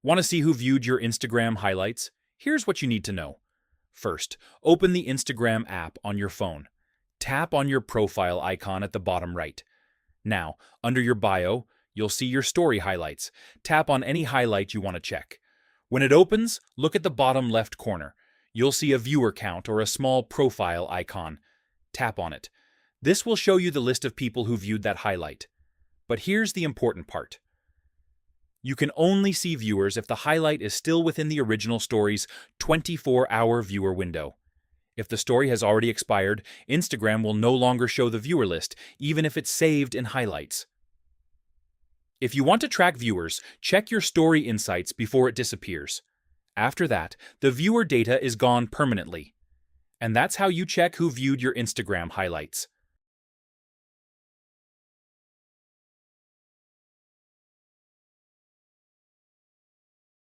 Want to see who viewed your Instagram highlights? Here's what you need to know. First, open the Instagram app on your phone. Tap on your profile icon at the bottom right. Now, under your bio, you'll see your story highlights. Tap on any highlight you want to check. When it opens, look at the bottom left corner. You'll see a viewer count or a small profile icon. Tap on it. This will show you the list of people who viewed that highlight. But here's the important part. You can only see viewers if the highlight is still within the original story's 24-hour viewer window. If the story has already expired, Instagram will no longer show the viewer list, even if it's saved in highlights. If you want to track viewers, check your story insights before it disappears. After that, the viewer data is gone permanently. And that's how you check who viewed your Instagram highlights.